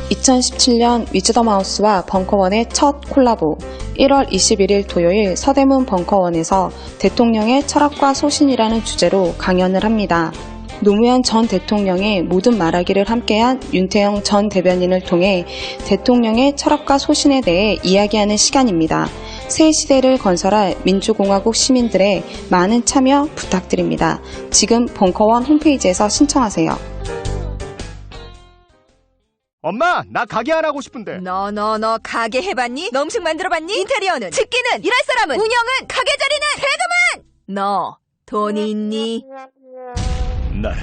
2017년 위즈더마우스와 벙커원의 첫 콜라보 1월 21일 토요일 서대문 벙커원에서 대통령의 철학과 소신이라는 주제로 강연을 합니다. 노무현 전 대통령의 모든 말하기를 함께한 윤태영 전 대변인을 통해 대통령의 철학과 소신에 대해 이야기하는 시간입니다. 새 시대를 건설할 민주공화국 시민들의 많은 참여 부탁드립니다. 지금 벙커원 홈페이지에서 신청하세요. 엄마, 나 가게 안 하고 싶은데. 너 가게 해봤니? 너 음식 만들어봤니? 인테리어는? 집기는? 일할 사람은? 운영은? 가게 자리는? 세금은? 너 돈이 있니? 나는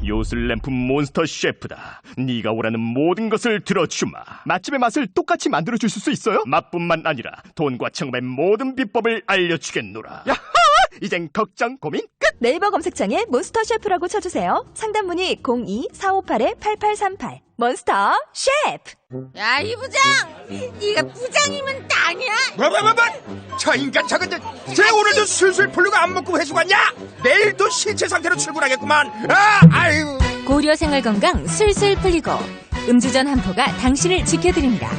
요술램프 몬스터 셰프다. 네가 원하는 모든 것을 들어주마. 맛집의 맛을 똑같이 만들어줄 수 있어요? 맛뿐만 아니라 돈과 청음의 모든 비법을 알려주겠노라. 야하! 이젠 걱정 고민 끝! 네이버 검색창에 몬스터 셰프라고 쳐주세요. 상담 문의 02-4558-8838 몬스터 셰프. 야, 이 부장! 네가 부장이면 땅이야? 뭐? 저 인간 저건 쟤 오늘도 술술 풀리고 안 먹고 회수 갔냐? 내일도 신체 상태로 출근하겠구만. 아유. 고려 생활건강 술술 풀리고 음주전 한포가 당신을 지켜드립니다.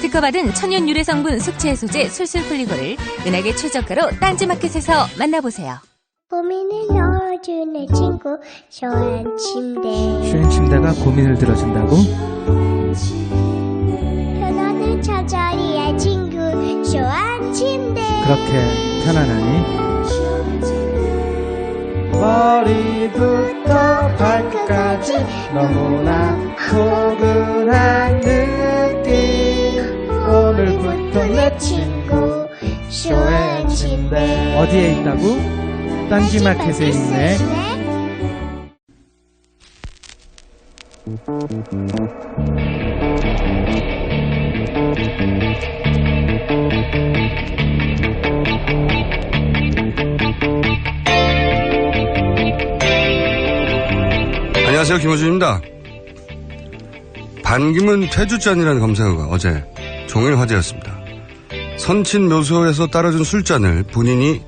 특허받은 천연 유래 성분 숙취 해소제 술술 풀리고를 은하계 최저가로 딴지마켓에서 만나보세요. 고민을 넣어주는 친구 쇼한 침대. 쇼한 침대가 고민을 들어준다고? 편안한 저자리의 친구 쇼한 침대. 그렇게 편안하니? 머리부터 발끝까지 너무나 포근한 느낌. 오늘부터 내 친구 쇼한 침대. 어디에 있다고? 딴지마켓에 있네. 안녕하세요, 김호준입니다. 반기문 퇴주잔이라는 검색어가 어제 종일 화제였습니다. 선친 묘소에서 따라준 술잔을 본인이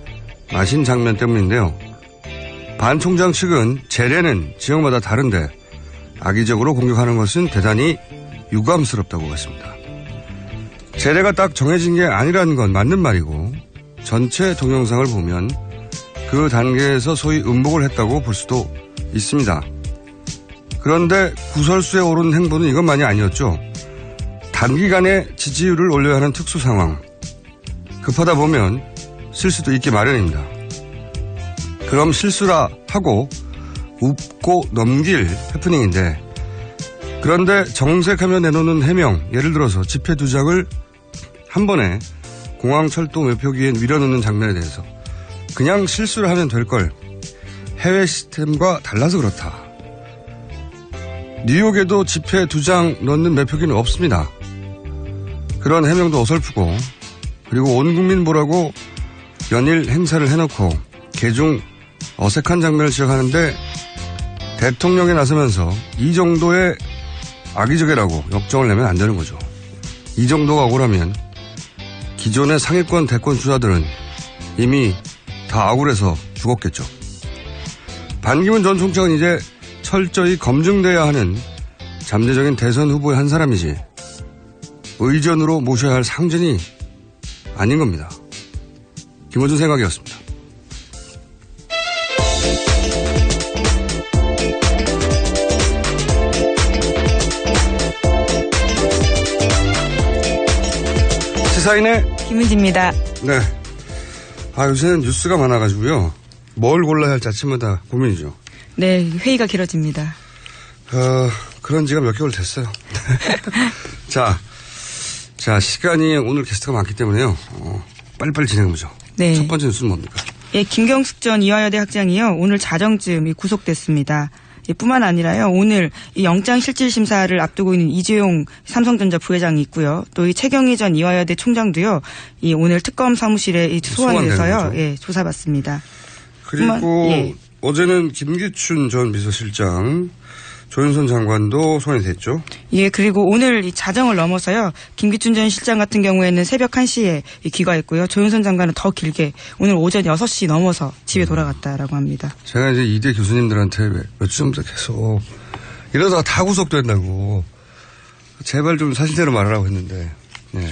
마신 장면 때문인데요. 반 총장 측은 재래는 지역마다 다른데 악의적으로 공격하는 것은 대단히 유감스럽다고 했습니다. 재래가 딱 정해진 게 아니라는 건 맞는 말이고 전체 동영상을 보면 그 단계에서 소위 음복을 했다고 볼 수도 있습니다. 그런데 구설수에 오른 행보는 이것만이 아니었죠. 단기간에 지지율을 올려야 하는 특수 상황. 급하다 보면 실수도 있기 마련입니다. 그럼 실수라 하고 웃고 넘길 해프닝인데, 그런데 정색하며 내놓는 해명, 예를 들어서 집회 2장을 한 번에 공항철도 매표기에 밀어넣는 장면에 대해서 그냥 실수를 하면 될 걸, 해외 시스템과 달라서 그렇다. 뉴욕에도 집회 2장 넣는 매표기는 없습니다. 그런 해명도 어설프고, 그리고 온 국민 보라고 연일 행사를 해놓고 개중 어색한 장면을 시작하는데 대통령에 나서면서 이 정도의 악의적이라고 역정을 내면 안 되는 거죠. 이 정도가 억울하면 기존의 상위권 대권 주자들은 이미 다 억울해서 죽었겠죠. 반기문 전 총장은 이제 철저히 검증돼야 하는 잠재적인 대선 후보의 한 사람이지 의전으로 모셔야 할 상전이 아닌 겁니다. 김호준 생각이었습니다. 시사인의 김은지입니다. 네. 요새는 뉴스가 많아가지고요. 뭘 골라야 할지 아침마다 고민이죠. 네, 회의가 길어집니다. 그런 지가 몇 개월 됐어요. 자, 시간이 오늘 게스트가 많기 때문에요. 빨리빨리 진행해보죠. 네. 첫 번째 뉴스는 뭡니까? 예, 김경숙 전 이화여대 학장이요. 오늘 자정쯤 구속됐습니다. 뿐만 아니라요. 오늘 이 영장실질심사를 앞두고 있는 이재용 삼성전자 부회장이 있고요. 또 이 최경희 전 이화여대 총장도요. 이 오늘 특검 사무실에 소환이 돼서요. 예, 조사받습니다. 그리고 어제는 김기춘 전 비서실장, 조윤선 장관도 소환이 됐죠. 예, 그리고 오늘 이 자정을 넘어서요. 김기춘 전 실장 같은 경우에는 새벽 1시에 귀가했고요. 조윤선 장관은 더 길게 오늘 오전 6시 넘어서 집에 돌아갔다라고 합니다. 제가 이제 이대 교수님들한테 몇 주 전부터 계속 이러다가 다 구속된다고 제발 좀 사실대로 말하라고 했는데, 네.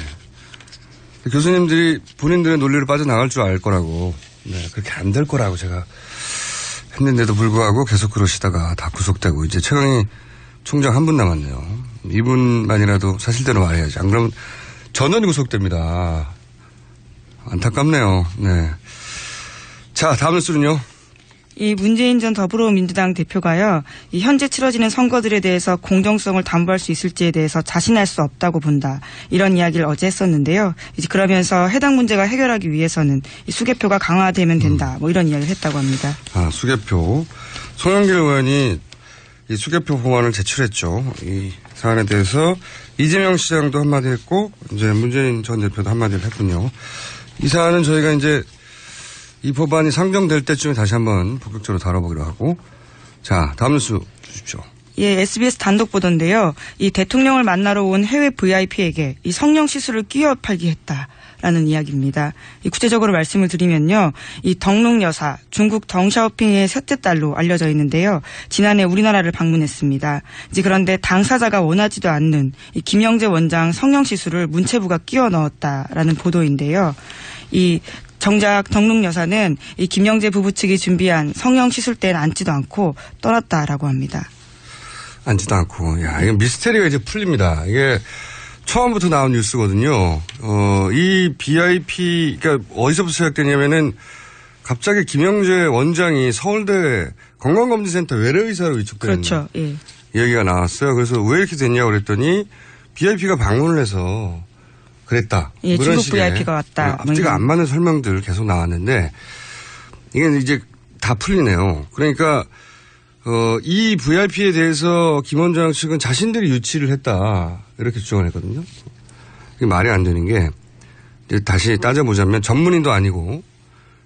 교수님들이 본인들의 논리로 빠져나갈 줄 알 거라고, 네, 그렇게 안 될 거라고 제가 했는데도 불구하고 계속 그러시다가 다 구속되고, 이제 최강희 총장 한 분 남았네요. 이분만이라도 사실대로 말해야지. 안 그러면 전원이 구속됩니다. 안타깝네요. 네. 자, 다음 뉴스는요. 이 문재인 전 더불어민주당 대표가요, 이 현재 치러지는 선거들에 대해서 공정성을 담보할 수 있을지에 대해서 자신할 수 없다고 본다. 이런 이야기를 어제 했었는데요. 이제 그러면서 해당 문제가 해결하기 위해서는 이 수개표가 강화되면 된다. 뭐 이런 이야기를 했다고 합니다. 아, 수개표. 송영길 의원이 이 수개표 법안을 제출했죠. 이 사안에 대해서 이재명 시장도 한마디 했고, 이제 문재인 전 대표도 한마디를 했군요. 이 사안은 저희가 이제 이 법안이 상정될 때쯤에 다시 한번 본격적으로 다뤄보기로 하고. 자, 다음 뉴스 주십시오. 예, SBS 단독 보도인데요. 이 대통령을 만나러 온 해외 VIP에게 이 성령 시술을 끼워 팔기 했다라는 이야기입니다. 이 구체적으로 말씀을 드리면요. 이 덩룽 여사, 중국 덩샤오핑의 셋째 딸로 알려져 있는데요. 지난해 우리나라를 방문했습니다. 이제 그런데 당사자가 원하지도 않는 이 김영재 원장 성령 시술을 문체부가 끼워 넣었다라는 보도인데요. 이 정작 덩룽 여사는 이 김영재 부부 측이 준비한 성형 시술대엔 앉지도 않고 떠났다라고 합니다. 앉지도 않고. 야, 이게 미스테리가 이제 풀립니다. 이게 처음부터 나온 뉴스거든요. 이 BIP, 그러니까 어디서부터 시작되냐면은 갑자기 김영재 원장이 서울대 건강검진센터 외래의사로 위촉되는. 그렇죠. 예. 이야기가 나왔어요. 그래서 왜 이렇게 됐냐고 그랬더니 BIP가 방문을 해서 그랬다. 예, 그런 중국 VIP가 왔다. 앞뒤가 안 맞는 설명들 계속 나왔는데 이게 이제 다 풀리네요. 그러니까 이 VIP에 대해서 김 원장 측은 자신들이 유치를 했다 이렇게 주장을 했거든요. 이게 말이 안 되는 게 이제 다시 따져보자면 전문의도 아니고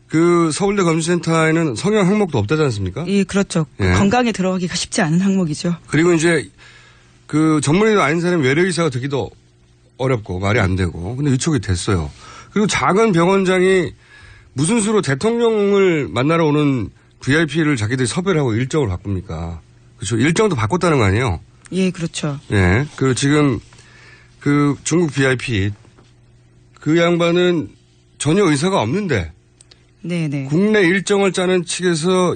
그 서울대 검진센터에는 성형 항목도 없다지 않습니까? 예, 그렇죠. 예. 건강에 들어가기가 쉽지 않은 항목이죠. 그리고 이제 그 전문의도 아닌 사람이 외래의사가 되기도 어렵고 말이 안 되고 근데 위촉이 됐어요. 그리고 작은 병원장이 무슨 수로 대통령을 만나러 오는 VIP를 자기들이 섭외를 하고 일정을 바꿉니까? 그렇죠. 일정도 바꿨다는 거 아니에요? 예, 그렇죠. 예. 그 지금 그 중국 VIP 그 양반은 전혀 의사가 없는데 네네. 국내 일정을 짜는 측에서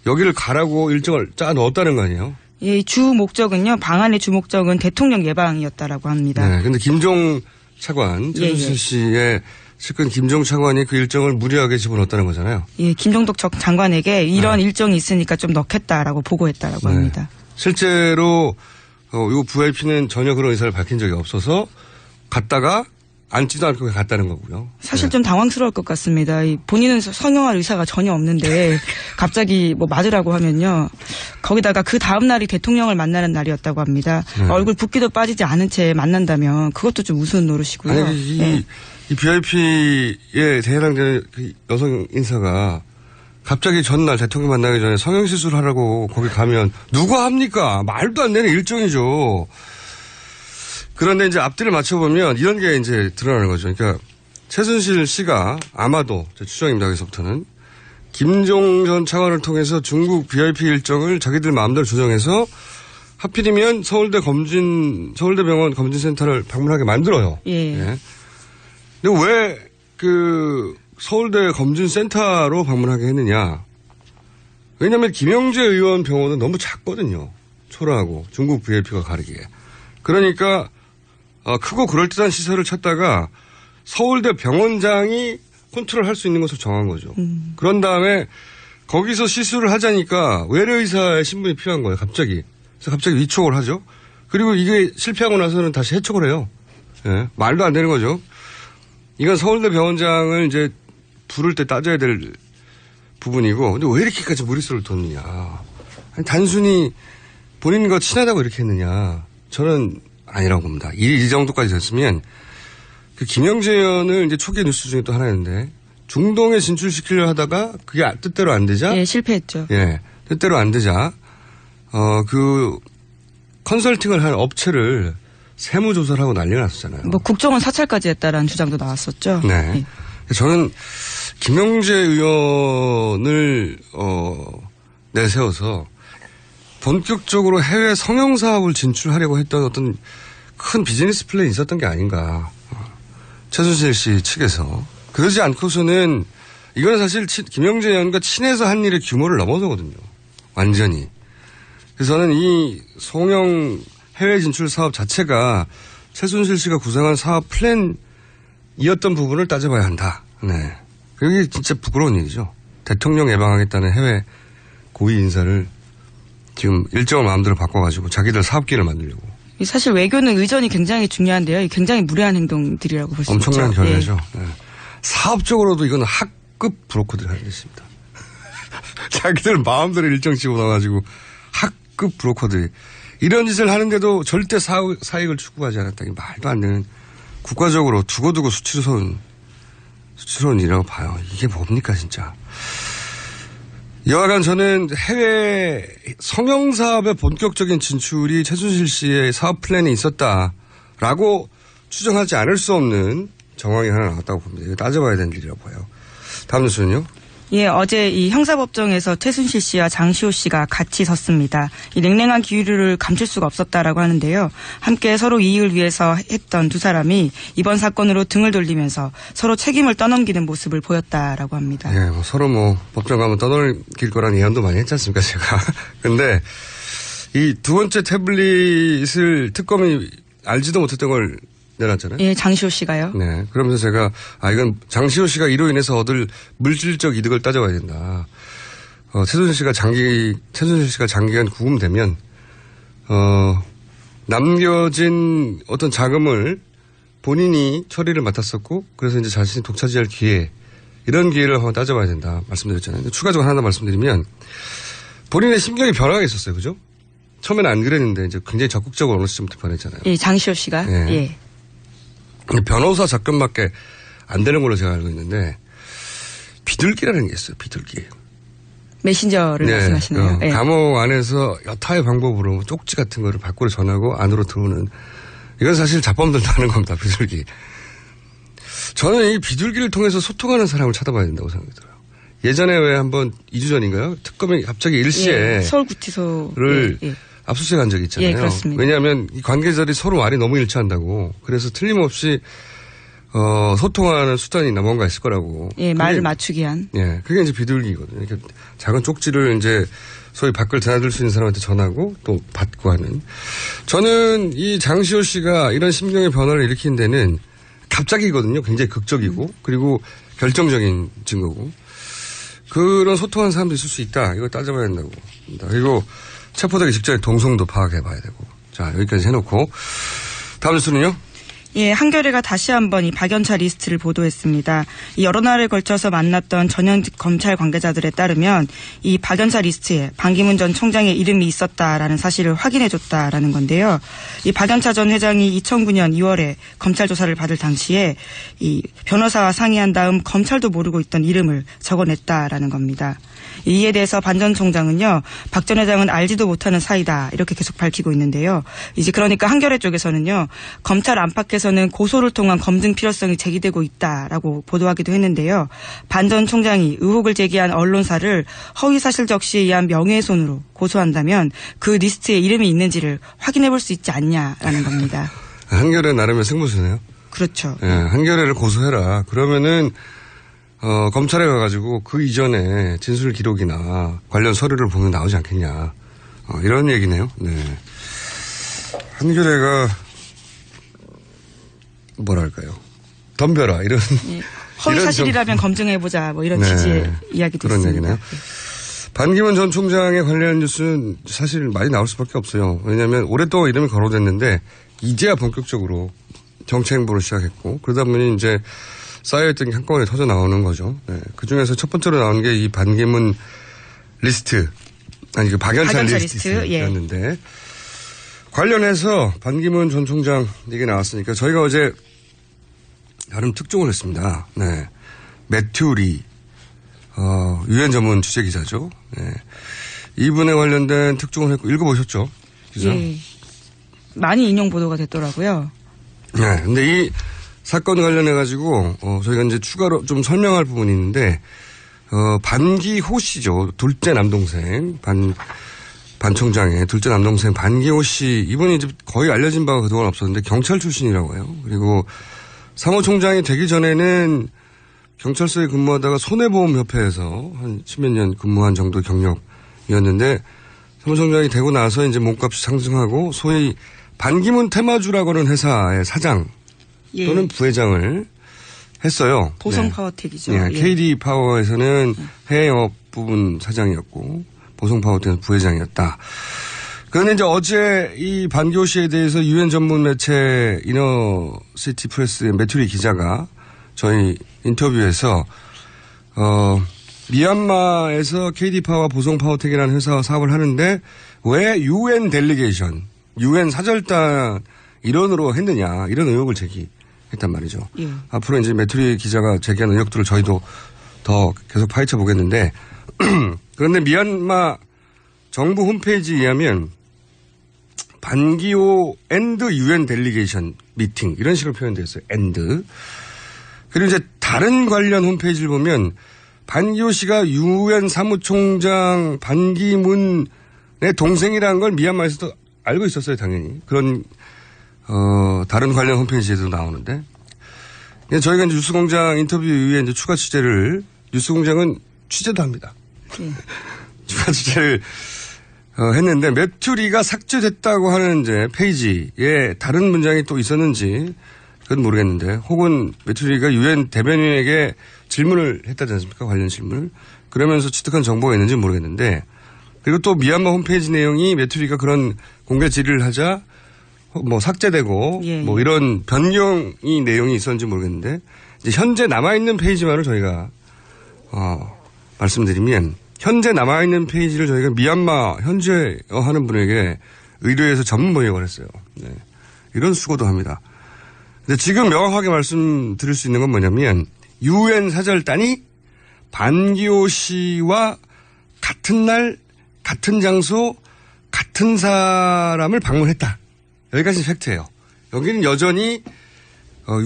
여기를 가라고 일정을 짜 넣었다는 거 아니에요? 예, 주 목적은요, 방안의 주 목적은 대통령 예방이었다라고 합니다. 네. 근데 김종 차관, 최순실 씨의 측근 김종 차관이 그 일정을 무리하게 집어넣었다는 거잖아요. 예, 김종덕 장관에게 이런 일정이 있으니까 좀 넣겠다라고 보고했다라고 합니다. 실제로 이 VIP는 전혀 그런 의사를 밝힌 적이 없어서 갔다가 앉지도 않고 갔다는 거고요. 사실 좀 당황스러울 것 같습니다. 본인은 성형할 의사가 전혀 없는데 갑자기 뭐 맞으라고 하면요. 거기다가 그 다음 날이 대통령을 만나는 날이었다고 합니다. 얼굴 붓기도 빠지지 않은 채 만난다면 그것도 좀 우스운 노릇이고요. 아니, 이 VIP에 해당되는 그 여성 인사가 갑자기 전날 대통령 만나기 전에 성형시술 하라고 거기 가면 누가 합니까? 말도 안 되는 일정이죠. 그런데 이제 앞뒤를 맞춰보면 이런 게 이제 드러나는 거죠. 그러니까 최순실 씨가 아마도 제 추정입니다. 여기서부터는 김종 전 차관을 통해서 중국 VIP 일정을 자기들 마음대로 조정해서 하필이면 서울대병원 검진센터를 방문하게 만들어요. 예. 예. 근데 왜 그 서울대 검진센터로 방문하게 했느냐? 왜냐하면 김영재 의원 병원은 너무 작거든요. 초라하고 중국 VIP가 가리기에. 그러니까 크고 그럴듯한 시설을 찾다가 서울대 병원장이 컨트롤할 수 있는 것을 정한 거죠. 그런 다음에 거기서 시술을 하자니까 외래의사의 신분이 필요한 거예요. 갑자기. 그래서 갑자기 위촉을 하죠. 그리고 이게 실패하고 나서는 다시 해촉을 해요. 예, 말도 안 되는 거죠. 이건 서울대 병원장을 이제 부를 때 따져야 될 부분이고, 근데 왜 이렇게까지 무리수를 뒀느냐. 아니, 단순히 본인과 친하다고 이렇게 했느냐. 저는 아니라고 봅니다. 이 정도까지 됐으면 그 김영재 의원을 이제 초기 뉴스 중에 또 하나였는데 중동에 진출시키려 하다가 그게 뜻대로 안 되자. 예, 실패했죠. 예, 뜻대로 안 되자. 그 컨설팅을 한 업체를 세무조사를 하고 난리가 났었잖아요. 뭐 국정원 사찰까지 했다라는 주장도 나왔었죠. 네. 예. 저는 김영재 의원을 내세워서 본격적으로 해외 성형 사업을 진출하려고 했던 어떤 큰 비즈니스 플랜이 있었던 게 아닌가. 최순실 씨 측에서. 그러지 않고서는 이건 사실 김영재 의원과 친해서 한 일의 규모를 넘어서거든요. 완전히. 그래서 저는 이 성형 해외 진출 사업 자체가 최순실 씨가 구상한 사업 플랜이었던 부분을 따져봐야 한다. 네. 그게 진짜 부끄러운 일이죠. 대통령 예방하겠다는 해외 고위 인사를 지금 일정을 마음대로 바꿔가지고 자기들 사업기를 만들려고. 사실 외교는 의전이 굉장히 중요한데요. 굉장히 무례한 행동들이라고 볼 수 있죠. 엄청난 결례죠. 네. 사업적으로도 이건 학급 브로커들이 하는 짓입니다. 자기들 마음대로 일정 집어넣어가지고 학급 브로커들이 이런 짓을 하는데도 절대 사익을 추구하지 않았다. 말도 안 되는 국가적으로 두고두고 수치스러운 일이라고 봐요. 이게 뭡니까 진짜. 여하간 저는 해외 성형사업의 본격적인 진출이 최순실 씨의 사업 플랜에 있었다라고 추정하지 않을 수 없는 정황이 하나 나왔다고 봅니다. 이거 따져봐야 되는 일이라고 봐요. 다음 뉴스는요? 예, 어제 이 형사법정에서 최순실 씨와 장시호 씨가 같이 섰습니다. 이 냉랭한 기류를 감출 수가 없었다라고 하는데요. 함께 서로 이익을 위해서 했던 두 사람이 이번 사건으로 등을 돌리면서 서로 책임을 떠넘기는 모습을 보였다라고 합니다. 예, 서로 법정 가면 떠넘길 거라는 예언도 많이 했지 않습니까, 제가. 근데 이 두 번째 태블릿을 특검이 알지도 못했던 걸 내놨잖아요. 예, 장시호 씨가요. 네. 그러면서 제가, 이건 장시호 씨가 이로 인해서 얻을 물질적 이득을 따져봐야 된다. 최순실 씨가 장기간 구금되면, 남겨진 어떤 자금을 본인이 처리를 맡았었고, 그래서 이제 자신이 독차지할 기회, 이런 기회를 한번 따져봐야 된다. 말씀드렸잖아요. 추가적으로 하나 말씀드리면, 본인의 심경의 변화가 있었어요. 그죠? 처음에는 안 그랬는데, 이제 굉장히 적극적으로 어느 시점부터 변했잖아요. 예, 장시호 씨가. 예. 예. 변호사 접견밖에 안 되는 걸로 제가 알고 있는데 비둘기라는 게 있어요. 비둘기. 메신저를 말씀하시나요? 예. 감옥 안에서 여타의 방법으로 쪽지 같은 거를 밖으로 전하고 안으로 들어오는 이건 사실 자범들도 하는 겁니다. 비둘기. 저는 이 비둘기를 통해서 소통하는 사람을 찾아봐야 된다고 생각이 들어요. 예전에 왜 한번 2주 전인가요? 특검이 갑자기 일시에 서울구치소를 압수수색한 적이 있잖아요. 예, 그렇습니다. 왜냐하면 이 관계자들이 서로 말이 너무 일치한다고. 그래서 틀림없이 소통하는 수단이 뭔가 있을 거라고. 예, 말을 맞추기 위한. 예, 그게 이제 비둘기거든요. 이렇게 작은 쪽지를 이제 소위 밖을 드나들 수 있는 사람한테 전하고 또 받고 하는. 저는 이 장시호 씨가 이런 심경의 변화를 일으킨 데는 갑자기거든요. 굉장히 극적이고 그리고 결정적인 증거고. 그런 소통하는 사람도 있을 수 있다. 이거 따져봐야 된다고 봅니다. 그리고 체포되기 직전에 동성도 파악해봐야 되고. 자, 여기까지 해놓고. 다음 뉴스는요? 예, 한겨레가 다시 한번 이 박연차 리스트를 보도했습니다. 이 여러 날에 걸쳐서 만났던 전현직 검찰 관계자들에 따르면 이 박연차 리스트에 반기문 전 총장의 이름이 있었다라는 사실을 확인해줬다라는 건데요. 이 박연차 전 회장이 2009년 2월에 검찰 조사를 받을 당시에 이 변호사와 상의한 다음 검찰도 모르고 있던 이름을 적어냈다라는 겁니다. 이에 대해서 반 전 총장은요, 박 전 회장은 알지도 못하는 사이다 이렇게 계속 밝히고 있는데요. 이제 그러니까 한겨레 쪽에서는요, 검찰 안팎에서는 고소를 통한 검증 필요성이 제기되고 있다라고 보도하기도 했는데요. 반 전 총장이 의혹을 제기한 언론사를 허위사실적 시에 의한 명예훼손으로 고소한다면 그 리스트에 이름이 있는지를 확인해볼 수 있지 않냐라는 겁니다. 한겨레 나름의 승부수네요. 그렇죠. 예, 한겨레를 고소해라. 그러면은 검찰에 가가지고 그 이전에 진술 기록이나 관련 서류를 보면 나오지 않겠냐. 이런 얘기네요. 네. 한겨레가 뭐랄까요. 덤벼라. 이런. 예. 허위 사실이라면 검증해보자. 뭐 이런 취지의 이야기도 그런 있습니다. 얘기네요. 반기문 전 총장에 관련한 뉴스는 사실 많이 나올 수밖에 없어요. 왜냐하면 오랫동안 이름이 거론됐는데 이제야 본격적으로 정치 행보를 시작했고 그러다 보니 이제 쌓여있던 게 한꺼번에 터져 나오는 거죠. 네. 그 중에서 첫 번째로 나온 게 이 반기문 리스트, 아니 그 박연차 리스트였는데 예. 관련해서 반기문 전 총장 얘기 나왔으니까 저희가 어제 나름 특종을 했습니다. 네. 매튜 리, 유엔 전문 취재 기자죠. 네. 이분에 관련된 특종을 했고 읽어보셨죠? 기자? 예. 많이 인용 보도가 됐더라고요. 네. 근데 이 사건 관련해가지고, 저희가 이제 추가로 좀 설명할 부분이 있는데, 반기호 씨죠. 둘째 남동생. 반 총장의 둘째 남동생 반기호 씨, 이분이 이제 거의 알려진 바가 그동안 없었는데 경찰 출신이라고 해요. 그리고 사무총장이 되기 전에는 경찰서에 근무하다가 손해보험협회에서 한 10몇 년 근무한 정도 경력이었는데 사무총장이 되고 나서 이제 몸값이 상승하고 소위 반기문 테마주라고 하는 회사의 사장 또는 부회장을 했어요. 보성파워텍이죠. 네. KD 파워에서는 해외 영업 부분 사장이었고 보성파워텍에서 부회장이었다. 그런데 이제 어제 이 반기호 씨에 대해서 유엔 전문 매체 이너시티 프레스의 매튜리 기자가 저희 인터뷰에서 미얀마에서 KD파와 보성파워텍이라는 회사와 사업을 하는데 왜 유엔 델리게이션, 유엔 사절단 일원으로 했느냐 이런 의혹을 제기했단 말이죠. 예. 앞으로 이제 매튜리 기자가 제기한 의혹들을 저희도 더 계속 파헤쳐 보겠는데 그런데 미얀마 정부 홈페이지에 의하면 반기호 앤드 유엔 델리게이션 미팅 이런 식으로 표현되어 있어요. 앤드. 그리고 이제 다른 관련 홈페이지를 보면 반기호 씨가 유엔 사무총장 반기문의 동생이라는 걸 미얀마에서도 알고 있었어요, 당연히. 그런 다른 관련 홈페이지에도 나오는데. 저희가 이제 뉴스공장 인터뷰 이후에 이제 추가 취재를 뉴스공장은 취재도 합니다. 추가 취재를 했는데 매튜리가 삭제됐다고 하는 이제 페이지에 다른 문장이 또 있었는지 그건 모르겠는데 혹은 매튜리가 유엔 대변인에게 질문을 했다지 않습니까? 관련 질문을. 그러면서 취득한 정보가 있는지 모르겠는데 그리고 또 미얀마 홈페이지 내용이 매튜리가 그런 공개 질의를 하자 뭐 삭제되고 뭐 이런 변경이 내용이 있었는지 모르겠는데 이제 현재 남아있는 페이지만을 저희가 말씀드리면 현재 남아있는 페이지를 저희가 미얀마 현지어 하는 분에게 의뢰해서 전문 번역을 했어요. 네. 이런 수고도 합니다. 근데 지금 명확하게 말씀드릴 수 있는 건 뭐냐면 유엔 사절단이 반기호 씨와 같은 날 같은 장소 같은 사람을 방문했다. 여기까지 팩트예요. 여기는 여전히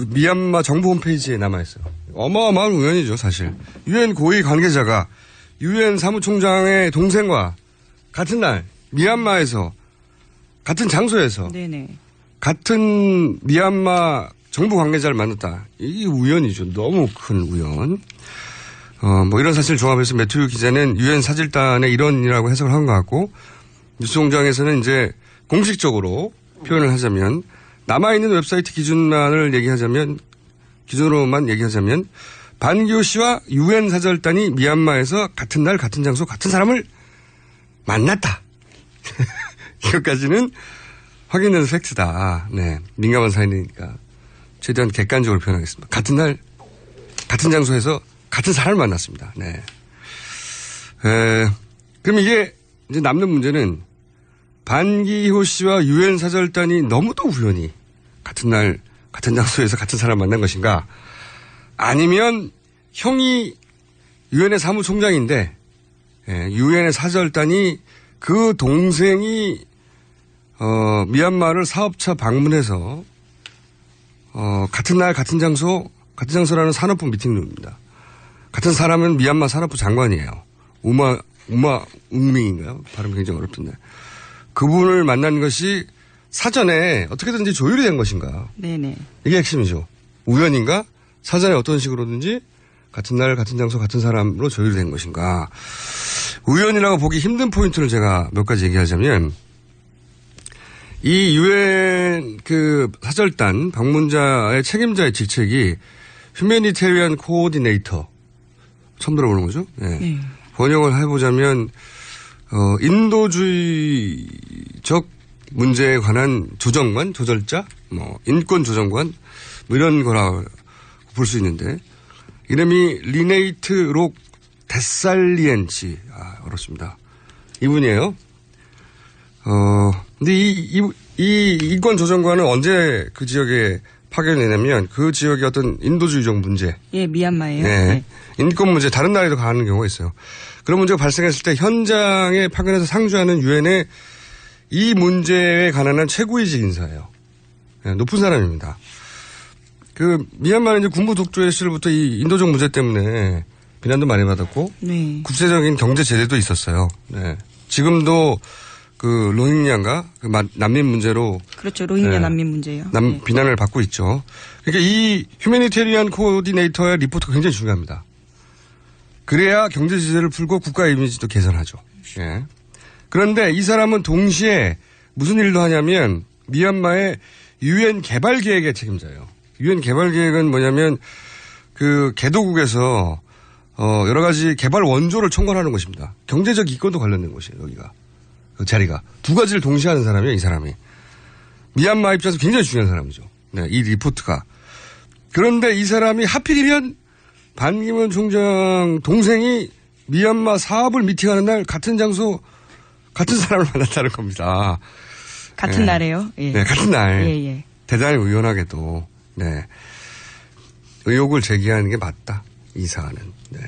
미얀마 정부 홈페이지에 남아있어요. 어마어마한 우연이죠 사실. 유엔 고위 관계자가 유엔 사무총장의 동생과 같은 날 미얀마에서 같은 장소에서 네네. 같은 미얀마 정부 관계자를 만났다. 이게 우연이죠. 너무 큰 우연. 뭐 이런 사실 종합해서 매튜 기자는 유엔 사절단의 일원이라고 해석을 한 것 같고 뉴스공장에서는 이제 공식적으로 표현을 하자면 남아있는 웹사이트 기준으로만 얘기하자면 반기호 씨와 유엔 사절단이 미얀마에서 같은 날 같은 장소 같은 사람을 만났다. 이것까지는 확인된 팩트다. 네. 민감한 사연이니까 최대한 객관적으로 표현하겠습니다. 같은 날 같은 장소에서 같은 사람을 만났습니다. 네. 그럼 이게 이제 남는 문제는 반기호 씨와 유엔 사절단이 너무도 우연히 같은 날 같은 장소에서 같은 사람을 만난 것인가? 아니면 형이 유엔의 사무총장인데 유엔의 사절단이 그 동생이 미얀마를 사업차 방문해서 같은 날 같은 장소라는 산업부 미팅룸입니다. 같은 사람은 미얀마 산업부 장관이에요. 우마웅밍인가요? 발음 굉장히 어렵던데. 그분을 만난 것이 사전에 어떻게든지 조율이 된 것인가? 네네. 이게 핵심이죠. 우연인가? 사전에 어떤 식으로든지 같은 날 같은 장소 같은 사람으로 조율이 된 것인가? 우연이라고 보기 힘든 포인트를 제가 몇 가지 얘기하자면 이 유엔 사절단 방문자의 책임자의 직책이 휴메니테리안 코오디네이터 처음 들어보는 거죠? 네. 네. 번역을 해보자면 인도주의적 문제에 관한 조정관, 조절자, 인권 조정관 이런 거라 볼 수 있는데 이름이 리네이트 록 데살리엔치 어렵습니다. 이분이에요. 근데 이 인권 조정관은 언제 그 지역에 파견되냐면 그 지역의 어떤 인도주의적 문제. 예, 미얀마예요. 네. 네. 인권 문제 다른 나라에도 가는 경우가 있어요. 그런 문제가 발생했을 때 현장에 파견해서 상주하는 유엔의 이 문제에 관한 최고위직 인사예요. 네, 높은 사람입니다. 미얀마는 이제 군부 독재의 시절부터 이 인도적 문제 때문에 비난도 많이 받았고, 네. 국제적인 경제 제재도 있었어요. 네. 지금도 그 로힝야인가 그 난민 문제로 그렇죠. 로힝야 네. 난민 문제예요. 네. 비난을 받고 있죠. 그러니까 이 휴메니테리안 코디네이터의 리포트가 굉장히 중요합니다. 그래야 경제 제재를 풀고 국가 이미지도 개선하죠. 예. 그런데 이 사람은 동시에 무슨 일도 하냐면 미얀마의 유엔 개발 계획의 책임자예요. 유엔 개발 계획은 뭐냐면 그 개도국에서 여러 가지 개발 원조를 총괄하는 것입니다. 경제적 이권도 관련된 곳이에요. 여기가 그 자리가 두 가지를 동시에 하는 사람이에요. 이 사람이 미얀마 입장에서 굉장히 중요한 사람이죠. 네, 이 리포트가. 그런데 이 사람이 하필이면 반기문 총장 동생이 미얀마 사업을 미팅하는 날 같은 장소 같은 사람을 만났다는 겁니다. 같은 네. 날에요. 예. 네, 같은 날. 예, 예. 대단히 의연하게도 네. 의혹을 제기하는 게 맞다. 이 사안은. 네.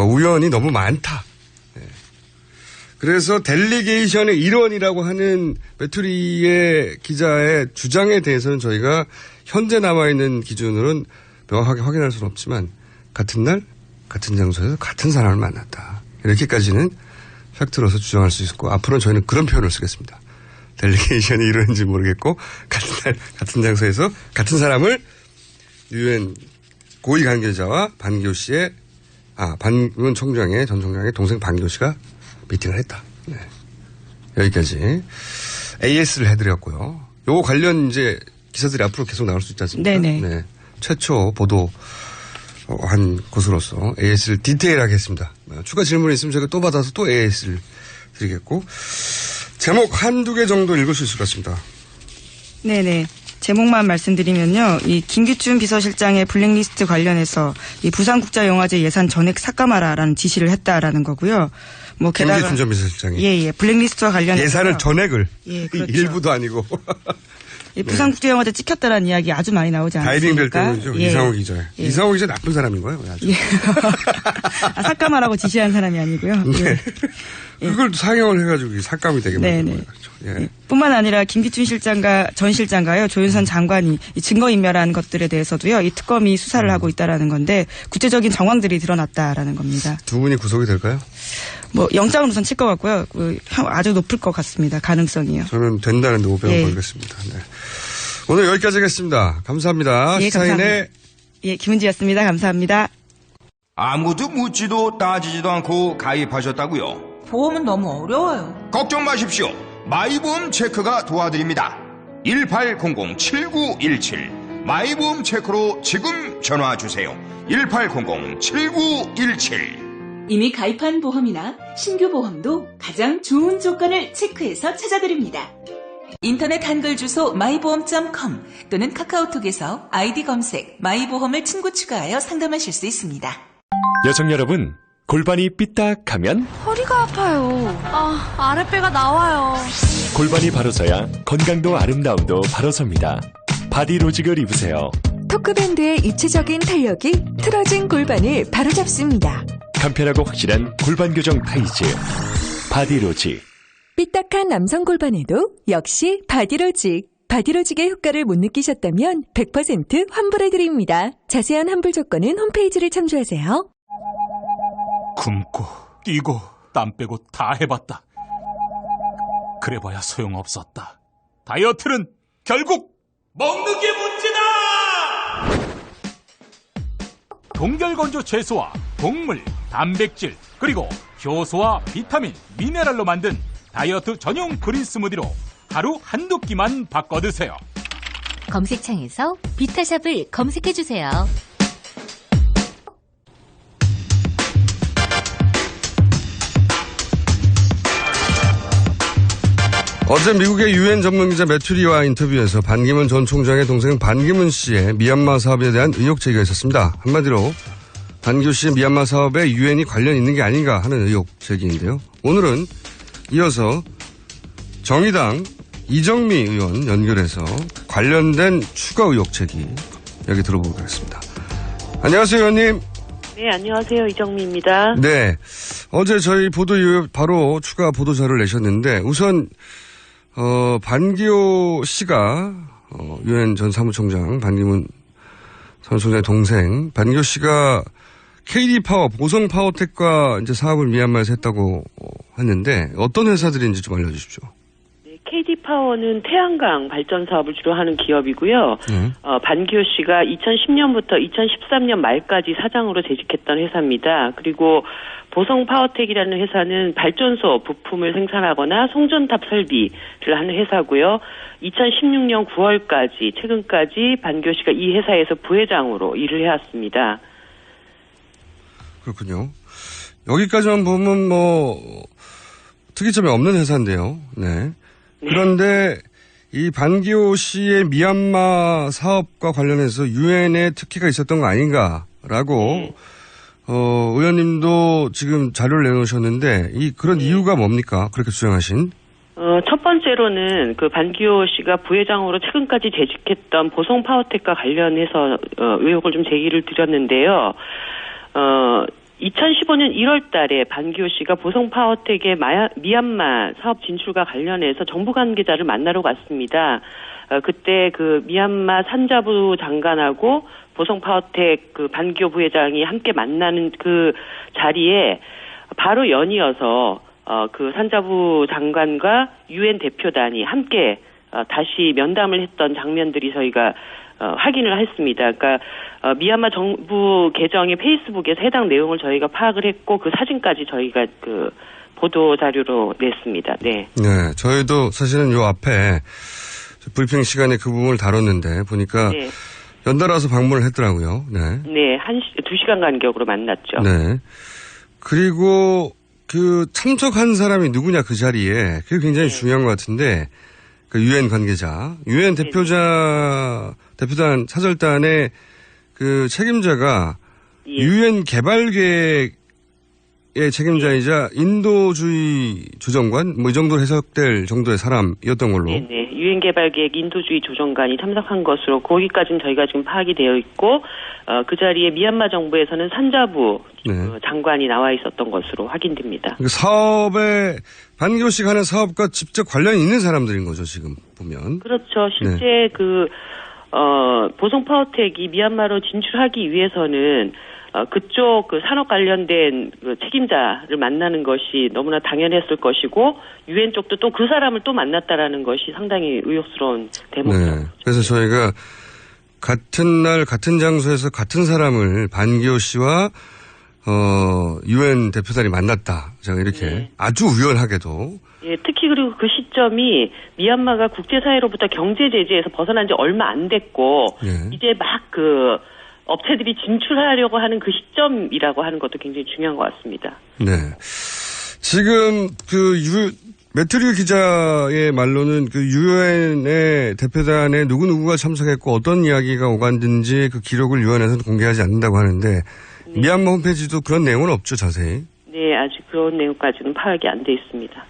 우연이 너무 많다. 네. 그래서 델리게이션의 일원이라고 하는 메투리의 기자의 주장에 대해서는 저희가 현재 남아있는 기준으로는 명확하게 확인할 수는 없지만 같은 날 같은 장소에서 같은 사람을 만났다. 이렇게까지는 팩트로서 주장할 수 있고 앞으로는 저희는 그런 표현을 쓰겠습니다. 델리게이션이 이러는지 모르겠고 같은 날 같은 장소에서 같은 사람을 유엔 고위 관계자와 반기호 씨의 반기문 총장의 전 총장의 동생 반기호 씨가 미팅을 했다. 네. 여기까지 AS를 해드렸고요. 요거 관련 이제 기사들이 앞으로 계속 나올 수 있지 않습니까? 네네. 네. 최초 보도한 곳으로서 AS를 디테일하게 했습니다. 추가 질문이 있으면 제가 또 받아서 또 AS를 드리겠고 제목 한두 개 정도 읽을 수 있을 것 같습니다. 네네. 제목만 말씀드리면요. 이 김규춘 비서실장의 블랙리스트 관련해서 이 부산국제영화제 예산 전액 삭감하라라는 지시를 했다라는 거고요. 뭐 게다가 김규춘 전 비서실장이 예, 블랙리스트와 관련해서 예산을 전액을 예, 그렇죠. 일부도 아니고 이 부산국제영화제 찍혔다라는 이야기 아주 많이 나오지 않습니까? 다이빙 벨 때문이죠. 예. 이상호 기자. 예. 이상호 기자 나쁜 사람인 거예요. 아주. 예. 삭감하라고 지시한 사람이 아니고요. 네. 예. 그걸 상영을 해가지고 삭감이 되게 만든 거예요. 예. 뿐만 아니라 김기춘 실장과 전 실장과요 조윤선 장관이 이 증거인멸한 것들에 대해서도요 이 특검이 수사를 하고 있다라는 건데 구체적인 정황들이 드러났다라는 겁니다. 두 분이 구속이 될까요? 뭐 영장은 우선 칠 것 같고요. 아주 높을 것 같습니다. 가능성이요. 저는 된다는데 500원 예. 벌겠습니다. 네. 오늘 여기까지 하겠습니다. 감사합니다. 예, 시사인의 감사합니다. 예, 김은지였습니다. 감사합니다. 아무도 묻지도 따지지도 않고 가입하셨다고요? 보험은 너무 어려워요. 걱정 마십시오. 마이보험 체크가 도와드립니다. 1800-7917 마이보험 체크로 지금 전화주세요. 1800-7917 이미 가입한 보험이나 신규 보험도 가장 좋은 조건을 체크해서 찾아드립니다. 인터넷 한글 주소 마이보험.com 또는 카카오톡에서 아이디 검색 마이보험을 친구 추가하여 상담하실 수 있습니다. 여성 여러분, 골반이 삐딱하면 허리가 아파요. 아랫배가 나와요. 골반이 바로 서야 건강도 아름다움도 바로 섭니다. 바디로직을 입으세요. 토크밴드의 입체적인 탄력이 틀어진 골반을 바로잡습니다. 간편하고 확실한 골반 교정 타이즈 바디로직. 삐딱한 남성 골반에도 역시 바디로직. 바디로직의 효과를 못 느끼셨다면 100% 환불해드립니다. 자세한 환불 조건은 홈페이지를 참조하세요. 굶고 뛰고 땀 빼고 다 해봤다. 그래봐야 소용없었다. 다이어트는 결국 먹는 게 문제다! 동결건조 채소와 곡물, 단백질, 그리고 효소와 비타민, 미네랄로 만든 다이어트 전용 그린 스무디로 하루 한두 끼만 바꿔 드세요. 검색창에서 비타샵을 검색해주세요. 어제 미국의 유엔 전문기자 매튜리와 인터뷰에서 반기문 전 총장의 동생 반기문 씨의 미얀마 사업에 대한 의혹 제기가 있었습니다. 한마디로 반기문 씨의 미얀마 사업에 유엔이 관련 있는 게 아닌가 하는 의혹 제기인데요. 오늘은 이어서 정의당 이정미 의원 연결해서 관련된 추가 의혹 제기 여기 들어보도록 하겠습니다. 안녕하세요, 의원님. 네, 안녕하세요. 이정미입니다. 네. 어제 저희 보도 이후에 바로 추가 보도 자료를 내셨는데 우선 반기호 씨가 유엔 전 사무총장 반기문 전 총장의 동생 반기호 씨가 KD 파워, 보성 파워텍과 이제 사업을 미얀마에서 했다고 했는데 어떤 회사들인지 좀 알려주십시오. KD 파워는 태양광 발전 사업을 주로 하는 기업이고요. 반기호 씨가 2010년부터 2013년 말까지 사장으로 재직했던 회사입니다. 그리고 보성 파워텍이라는 회사는 발전소 부품을 생산하거나 송전탑 설비를 하는 회사고요. 2016년 9월까지 최근까지 반기호 씨가 이 회사에서 부회장으로 일을 해왔습니다. 그렇군요. 여기까지만 보면 뭐 특이점이 없는 회사인데요. 네. 그런데 이 반기호 씨의 미얀마 사업과 관련해서 유엔에 특혜가 있었던 거 아닌가라고 의원님도 지금 자료를 내놓으셨는데 그런 이유가 뭡니까? 그렇게 주장하신? 첫 번째로는 그 반기호 씨가 부회장으로 최근까지 재직했던 보성 파워텍과 관련해서 의혹을 좀 제기를 드렸는데요. 2015년 1월 달에 반기호 씨가 보성 파워텍의 미얀마 사업 진출과 관련해서 정부 관계자를 만나러 갔습니다. 그때 그 미얀마 산자부 장관하고 보성 파워텍 그 반기호 부회장이 함께 만나는 그 자리에 바로 연이어서 그 산자부 장관과 유엔 대표단이 함께 다시 면담을 했던 장면들이 저희가 확인을 했습니다. 그러니까 미얀마 정부 계정의 페이스북에서 해당 내용을 저희가 파악을 했고 그 사진까지 저희가 그 보도 자료로 냈습니다. 네. 네, 저희도 사실은 요 앞에 브리핑 시간에 그 부분을 다뤘는데 보니까 네. 연달아서 방문을 했더라고요. 네. 네, 2시간 간격으로 만났죠. 네. 그리고 그 참석한 사람이 누구냐 그 자리에 그게 굉장히 중요한 것 같은데 그 유엔 관계자, 유엔 대표단 사절단의 그 책임자가 유엔 개발계획의 책임자이자 인도주의 조정관 뭐 이 정도로 해석될 정도의 사람이었던 걸로. 네, 유엔 개발계획 인도주의 조정관이 참석한 것으로 거기까지는 저희가 지금 파악이 되어 있고 그 자리에 미얀마 정부에서는 산자부 장관이 나와 있었던 것으로 확인됩니다. 그 사업에 반기호 씨가 하는 사업과 직접 관련이 있는 사람들인 거죠 지금 보면. 그렇죠. 실제 그 보성 파워텍이 미얀마로 진출하기 위해서는 그쪽 그 산업 관련된 그 책임자를 만나는 것이 너무나 당연했을 것이고 유엔 쪽도 또 그 사람을 또 만났다라는 것이 상당히 의혹스러운 대목이라고. 네. 그래서 저희가 같은 날 같은 장소에서 같은 사람을 반기호 씨와 유엔 대표단이 만났다. 제가 이렇게 아주 우연하게도. 예, 특히 그리고 그 시점이 미얀마가 국제사회로부터 경제 제재에서 벗어난 지 얼마 안 됐고 이제 막 그 업체들이 진출하려고 하는 그 시점이라고 하는 것도 굉장히 중요한 것 같습니다. 네. 지금 매트류 기자의 말로는 그 유엔의 대표단에 누구누구가 참석했고 어떤 이야기가 오갔는지 그 기록을 유엔에서는 공개하지 않는다고 하는데 미얀마 홈페이지도 그런 내용은 없죠, 자세히? 네, 아직 그런 내용까지는 파악이 안 돼 있습니다.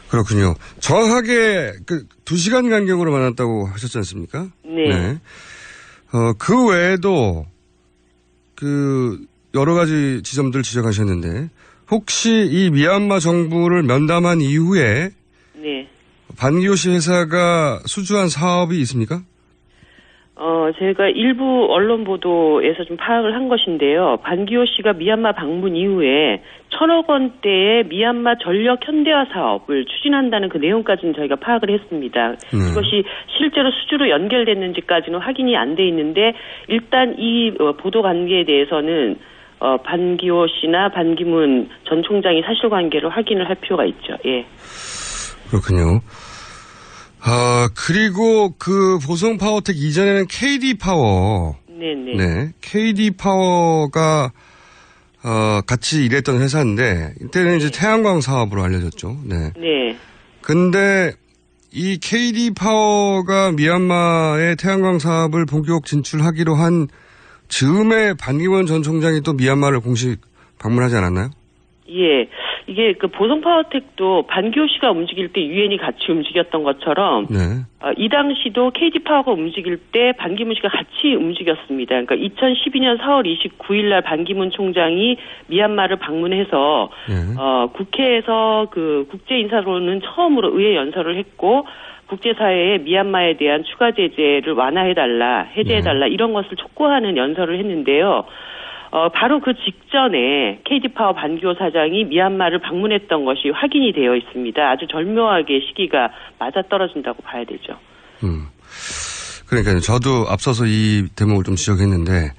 그렇군요. 정확하게 그 2시간 간격으로 만났다고 하셨지 않습니까? 네. 그 외에도 그 여러 가지 지점들 지적하셨는데 혹시 이 미얀마 정부를 면담한 이후에 반기호 씨 회사가 수주한 사업이 있습니까? 제가 일부 언론 보도에서 좀 파악을 한 것인데요. 반기호 씨가 미얀마 방문 이후에 1,000억 원대의 미얀마 전력 현대화 사업을 추진한다는 그 내용까지는 저희가 파악을 했습니다. 이것이 실제로 수주로 연결됐는지까지는 확인이 안 돼 있는데 일단 이 보도 관계에 대해서는 반기호 씨나 반기문 전 총장이 사실관계를 확인을 할 필요가 있죠. 예. 그렇군요. 그리고 그 보성 파워텍 이전에는 KD 파워. 네네. 네. KD 파워가, 같이 일했던 회사인데, 이때는 이제 태양광 사업으로 알려졌죠. 네. 네. 근데 이 KD 파워가 미얀마의 태양광 사업을 본격 진출하기로 한 즈음에 반기문 전 총장이 또 미얀마를 공식 방문하지 않았나요? 예. 이게 그 보성 파워텍도 반기호 씨가 움직일 때 유엔이 같이 움직였던 것처럼 이 당시도 KD 파워가 움직일 때 반기문 씨가 같이 움직였습니다. 그러니까 2012년 4월 29일 날 반기문 총장이 미얀마를 방문해서 국회에서 그 국제 인사로는 처음으로 의회 연설을 했고 국제사회에 미얀마에 대한 추가 제재를 완화해달라, 해제해달라 이런 것을 촉구하는 연설을 했는데요. 바로 그 직전에 KD 파워 반기호 사장이 미얀마를 방문했던 것이 확인이 되어 있습니다. 아주 절묘하게 시기가 맞아떨어진다고 봐야 되죠. 그러니까요. 저도 앞서서 이 대목을 좀 지적했는데,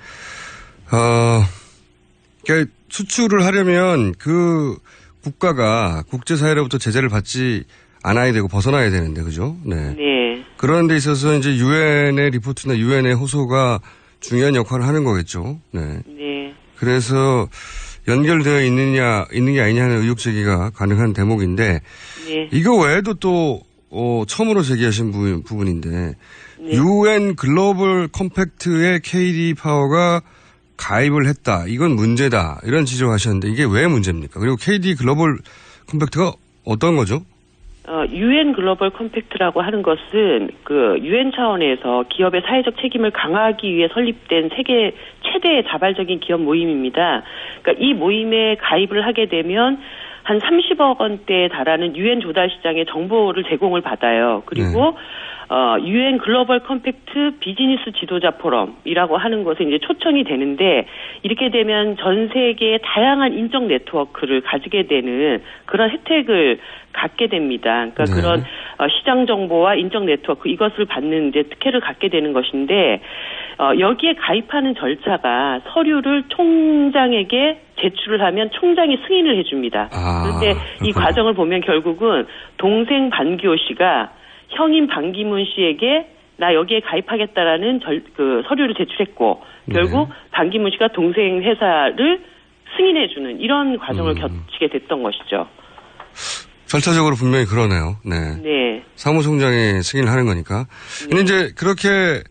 그러니까 수출을 하려면 그 국가가 국제사회로부터 제재를 받지 않아야 되고 벗어나야 되는데, 그죠? 네. 네. 그런 데 있어서 이제 유엔의 리포트나 유엔의 호소가 중요한 역할을 하는 거겠죠. 네. 네. 그래서 연결되어 있는 게 아니냐 하는 의혹 제기가 가능한 대목인데, 네. 이거 외에도 또, 처음으로 제기하신 부분인데, UN 글로벌 컴팩트에 KD 파워가 가입을 했다. 이건 문제다. 이런 지적하셨는데 이게 왜 문제입니까? 그리고 KD 글로벌 컴팩트가 어떤 거죠? UN 글로벌 컴팩트라고 하는 것은 그 UN 차원에서 기업의 사회적 책임을 강화하기 위해 설립된 세계 최대의 자발적인 기업 모임입니다. 그러니까 이 모임에 가입을 하게 되면 한 30억 원대에 달하는 UN 조달 시장의 정보를 제공을 받아요. 그리고 UN 글로벌 컴팩트 비즈니스 지도자 포럼이라고 하는 것에 이제 초청이 되는데, 이렇게 되면 전 세계의 다양한 인적 네트워크를 가지게 되는 그런 혜택을 갖게 됩니다. 그러니까 그런 시장 정보와 인적 네트워크, 이것을 받는 이제 특혜를 갖게 되는 것인데, 여기에 가입하는 절차가 서류를 총장에게 제출을 하면 총장이 승인을 해줍니다. 그런데 이 과정을 보면 결국은 동생 반기호 씨가 형인 반기문 씨에게 나 여기에 가입하겠다라는 그 서류를 제출했고, 결국 반기문 씨가 동생 회사를 승인해주는 이런 과정을 거치게 됐던 것이죠. 절차적으로 분명히 그러네요. 네. 네. 사무총장이 승인을 하는 거니까. 근데 이제 그렇게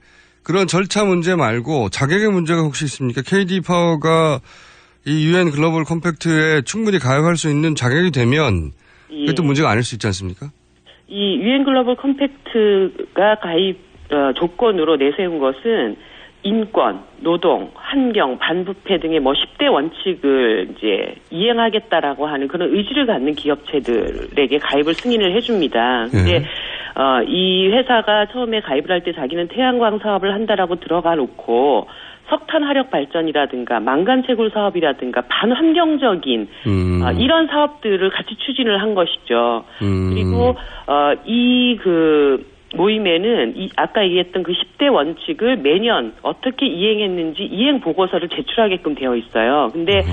그런 절차 문제 말고 자격의 문제가 혹시 있습니까? KD 파워가 이 UN 글로벌 컴팩트에 충분히 가입할 수 있는 자격이 되면 그게 또 문제가 아닐 수 있지 않습니까? 이 UN 글로벌 컴팩트가 가입 조건으로 내세운 것은 인권, 노동, 환경, 반부패 등의 10대 원칙을 이제 이행하겠다라고 하는 그런 의지를 갖는 기업체들에게 가입을 승인을 해줍니다. 근데 이 회사가 처음에 가입을 할 때 자기는 태양광 사업을 한다라고 들어가 놓고 석탄 화력 발전이라든가 망간 채굴 사업이라든가 반환경적인 이런 사업들을 같이 추진을 한 것이죠. 그리고 이 모임에는 아까 얘기했던 그 10대 원칙을 매년 어떻게 이행했는지 이행 보고서를 제출하게끔 되어 있어요. 근데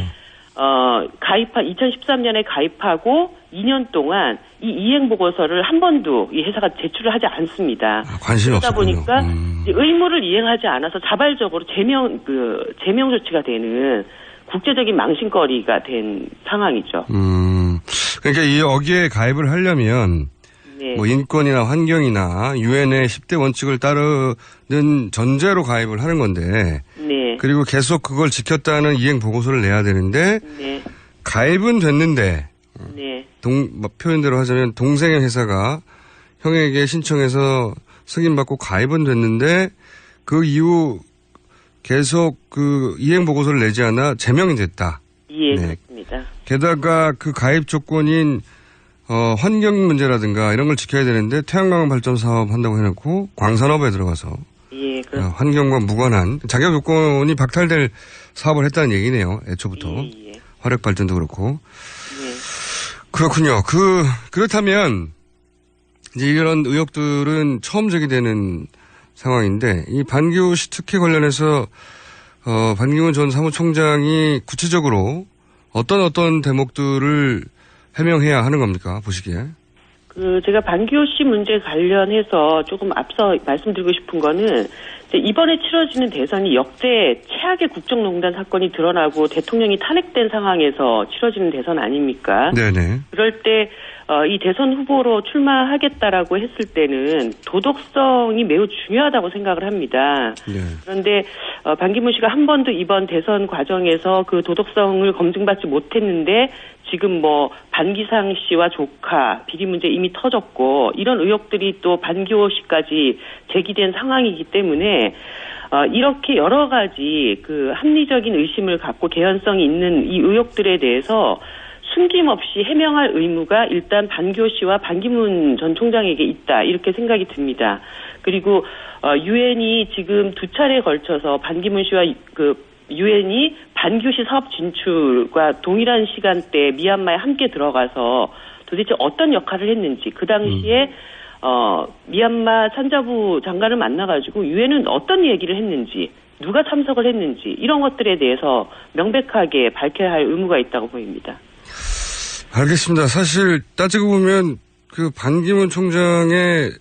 2013년에 가입하고 2년 동안 이 이행 보고서를 한 번도 이 회사가 제출을 하지 않습니다. 관심이 그러다 없었군요. 보니까 의무를 이행하지 않아서 자발적으로 제명 조치가 되는 국제적인 망신거리가 된 상황이죠. 그러니까 여기에 가입을 하려면 뭐 인권이나 환경이나 유엔의 10대 원칙을 따르는 전제로 가입을 하는 건데, 그리고 계속 그걸 지켰다는 이행 보고서를 내야 되는데, 가입은 됐는데, 표현대로 하자면 동생의 회사가 형에게 신청해서 승인받고 가입은 됐는데, 그 이후 계속 그 이행 보고서를 내지 않아 제명이 됐다. 예, 그렇습니다. 게다가 그 가입 조건인 환경 문제라든가 이런 걸 지켜야 되는데 태양광 발전 사업 한다고 해놓고 광산업에 들어가서 환경과 무관한 자격 요건이 박탈될 사업을 했다는 얘기네요. 애초부터. 화력 발전도 그렇고. 그렇군요. 그렇다면 이제 이런 의혹들은 처음 제기되는 상황인데, 이 반기호 씨 특혜 관련해서 반기문 전 사무총장이 구체적으로 어떤 대목들을 해명해야 하는 겁니까? 보시기에. 제가 반기호 씨 문제 관련해서 조금 앞서 말씀드리고 싶은 거는, 이번에 치러지는 대선이 역대 최악의 국정농단 사건이 드러나고 대통령이 탄핵된 상황에서 치러지는 대선 아닙니까? 네네. 그럴 때 이 대선 후보로 출마하겠다라고 했을 때는 도덕성이 매우 중요하다고 생각을 합니다. 그런데 반기문 씨가 한 번도 이번 대선 과정에서 그 도덕성을 검증받지 못했는데, 지금 반기상 씨와 조카 비리 문제 이미 터졌고, 이런 의혹들이 또 반기호 씨까지 제기된 상황이기 때문에 이렇게 여러 가지 그 합리적인 의심을 갖고 개연성이 있는 이 의혹들에 대해서 숨김없이 해명할 의무가 일단 반기호 씨와 반기문 전 총장에게 있다, 이렇게 생각이 듭니다. 그리고 유엔이 지금 두 차례에 걸쳐서 반기문 씨와 유엔이 반교시 사업 진출과 동일한 시간대에 미얀마에 함께 들어가서 도대체 어떤 역할을 했는지 그 당시에 미얀마 산자부 장관을 만나가지고 유엔은 어떤 얘기를 했는지 누가 참석을 했는지 이런 것들에 대해서 명백하게 밝혀야 할 의무가 있다고 보입니다. 알겠습니다. 사실 따지고 보면 그 반기문 총장의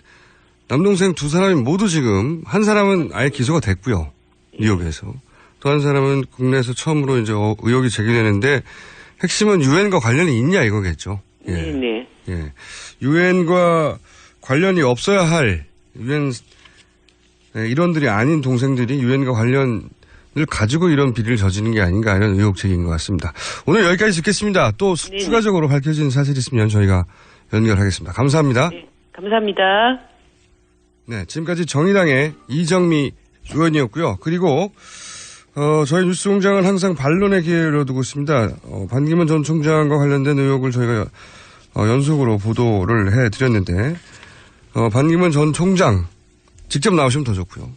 남동생 두 사람이 모두 지금 한 사람은 아예 기소가 됐고요. 뉴욕에서. 또 한 사람은 국내에서 처음으로 이제 의혹이 제기되는데 핵심은 유엔과 관련이 있냐 이거겠죠. 예. 네. 예. 유엔과 관련이 없어야 할 유엔 일원들이 아닌 동생들이 유엔과 관련을 가지고 이런 비리를 저지른 게 아닌가 이런 의혹 제기인 것 같습니다. 오늘 여기까지 듣겠습니다. 또 네네. 추가적으로 밝혀진 사실이 있으면 저희가 연결하겠습니다. 감사합니다. 네, 감사합니다. 네, 지금까지 정의당의 이정미 의원이었고요. 그리고 저희 뉴스공장은 항상 반론의 기회를 두고 있습니다. 반기문 전 총장과 관련된 의혹을 저희가 연속으로 보도를 해드렸는데 반기문 전 총장 직접 나오시면 더 좋고요.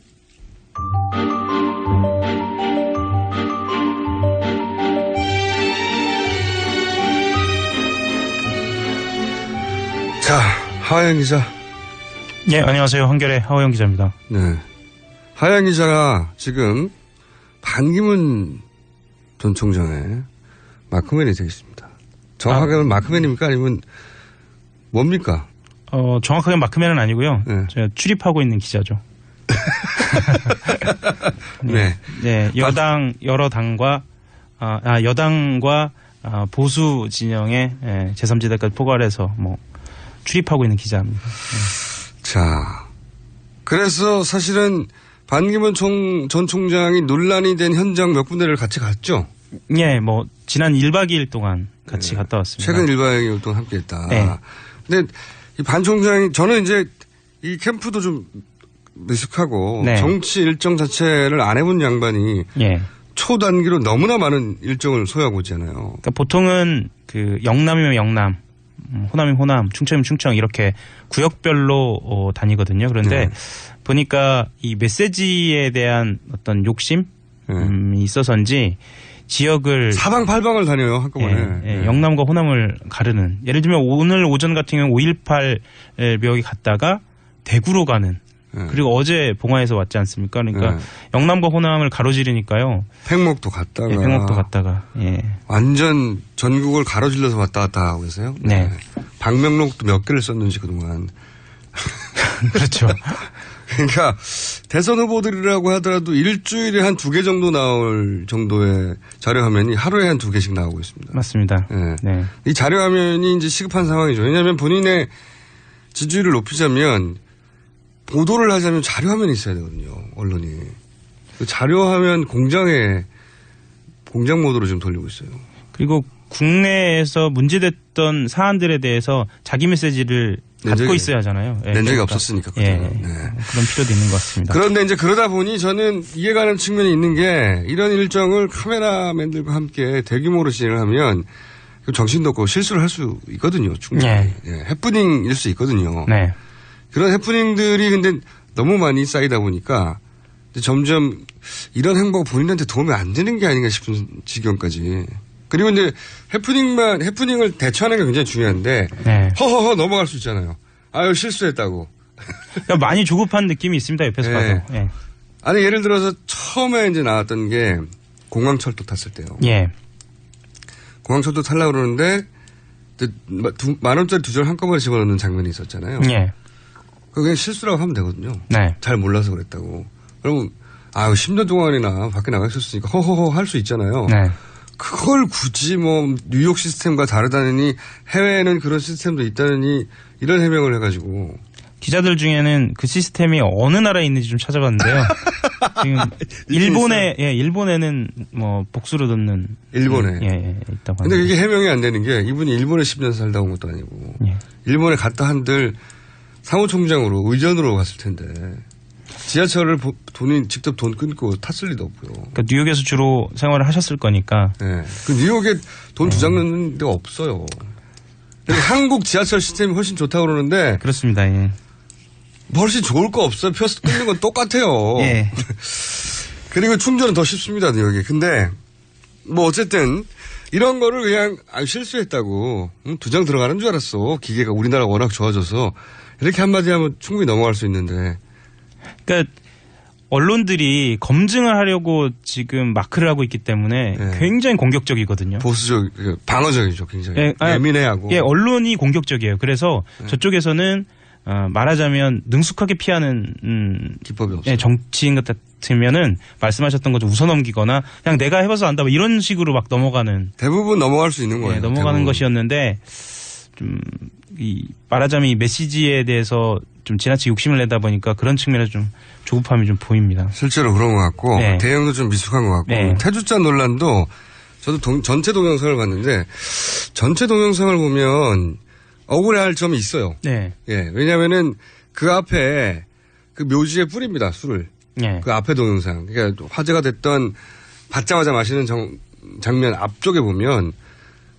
자, 하영 기자. 네, 안녕하세요. 한겨레 하호영 기자입니다. 네. 하영 기자가 지금 반기문 전 총장의 마크맨이 되겠습니다. 정확하게 마크맨입니까? 아니면 뭡니까? 정확하게 마크맨은 아니고요. 네. 제가 출입하고 있는 기자죠. 네. 네. 여당, 여러 당과, 여당과 보수 진영의 제3지대까지 포괄해서 출입하고 있는 기자입니다. 네. 자. 그래서 사실은 반기문 전 총장이 논란이 된 현장 몇 군데를 같이 갔죠? 예, 지난 1박 2일 동안 같이 갔다 왔습니다. 최근 1박 2일 동안 함께 했다. 네. 근데 이 반 총장이, 저는 이제 이 캠프도 좀 미숙하고 네. 정치 일정 자체를 안 해본 양반이 예. 초단기로 너무나 많은 일정을 소화하고 있잖아요. 그러니까 보통은 그 영남이면 영남, 호남이면 호남, 충청이면 충청 이렇게 구역별로 다니거든요. 그런데 보니까 이 메시지에 대한 어떤 욕심이 있어서인지 지역을 사방팔방을 다녀요 한꺼번에. 영남과 호남을 가르는. 예를 들면 오늘 오전 같은 경우는 5.18 묘역에 갔다가 대구로 가는. 그리고 어제 봉화에서 왔지 않습니까? 그러니까 영남과 호남을 가로지르니까요. 팽목도 갔다가. 예, 팽목도 갔다가. 예. 완전 전국을 가로질러서 왔다 갔다 하고 계세요. 네. 방명록도 몇 개를 썼는지 그동안. 그렇죠. 그러니까 대선 후보들이라고 하더라도 일주일에 한 2개 정도 나올 정도의 자료 화면이 하루에 한 2개씩 나오고 있습니다. 맞습니다. 네. 네. 이 자료 화면이 이제 시급한 상황이죠. 왜냐하면 본인의 지지율을 높이자면 보도를 하자면 자료 화면이 있어야 되거든요. 언론이. 그 자료 화면 공장 모드로 지금 돌리고 있어요. 그리고 국내에서 문제됐던 사안들에 대해서 자기 메시지를 갖고 있어야 하잖아요. 낸 적이 없었으니까. 네. 그런 필요도 있는 것 같습니다. 그런데 이제 그러다 보니 저는 이해가는 측면이 있는 게 이런 일정을 카메라맨들과 함께 대규모로 진행을 하면 정신도 없고 실수를 할 수 있거든요. 충분히. 네. 해프닝일 수 있거든요. 네. 그런 해프닝들이 근데 너무 많이 쌓이다 보니까 점점 이런 행보가 본인한테 도움이 안 되는 게 아닌가 싶은 지경까지. 그리고 이제 해프닝을 대처하는 게 굉장히 중요한데 허허허 넘어갈 수 있잖아요. 아유 실수했다고. 그러니까 많이 조급한 느낌이 있습니다. 옆에서 봐도. 예. 아니 예를 들어서 처음에 이제 나왔던 게 공항철도 탔을 때요. 예. 공항철도 타려고 그러는데 10,000원짜리 2절 한꺼번에 집어넣는 장면이 있었잖아요. 예. 그게 실수라고 하면 되거든요. 네. 잘 몰라서 그랬다고. 그러면 10년 동안이나 밖에 나가 있었으니까 허허허 할 수 있잖아요. 네. 그걸 굳이 뉴욕 시스템과 다르다느니 해외에는 그런 시스템도 있다느니 이런 해명을 해가지고. 기자들 중에는 그 시스템이 어느 나라에 있는지 좀 찾아봤는데요. 지금 일본에는 복수로 듣는. 일본에. 있다고 근데 합니다. 이게 해명이 안 되는 게 이분이 일본에 10년 살다 온 것도 아니고. 일본에 갔다 한들 사무총장으로 의전으로 갔을 텐데. 지하철을 직접 돈 끊고 탔을 리도 없고요. 그러니까 뉴욕에서 주로 생활을 하셨을 거니까. 네. 그 뉴욕에 돈 두 장 넣는 데가 없어요. 한국 지하철 시스템이 훨씬 좋다고 그러는데. 그렇습니다. 예. 훨씬 좋을 거 없어요. 표 끊는 건 똑같아요. 예. 그리고 충전은 더 쉽습니다, 뉴욕이. 근데 뭐 어쨌든 이런 거를 그냥 실수했다고 2장 들어가는 줄 알았어. 기계가 우리나라가 워낙 좋아져서 이렇게 한마디 하면 충분히 넘어갈 수 있는데. 그러니까 언론들이 검증을 하려고 지금 마크를 하고 있기 때문에 굉장히 공격적이거든요. 보수적, 방어적이죠, 굉장히. 예민해하고. 예, 언론이 공격적이에요. 그래서 저쪽에서는 말하자면 능숙하게 피하는 기법이 없어요. 예, 정치인 같으면은 말씀하셨던 거 좀 웃어넘기거나 그냥 내가 해봐서 안다 뭐 이런 식으로 막 넘어가는. 대부분 넘어갈 수 있는 거예요. 예, 넘어가는 대부분. 것이었는데 말하자면 이 메시지에 대해서 좀 지나치게 욕심을 내다 보니까 그런 측면에서 좀 조급함이 좀 보입니다. 실제로 그런 것 같고 네. 대응도 좀 미숙한 것 같고 네. 태주자 논란도 저도 전체 동영상을 봤는데 전체 동영상을 보면 억울해할 점이 있어요. 네. 예, 왜냐하면은 그 앞에 그 묘지에 뿌립니다 술을. 네. 그 앞에 동영상. 그러니까 화제가 됐던 받자마자 마시는 장면 앞쪽에 보면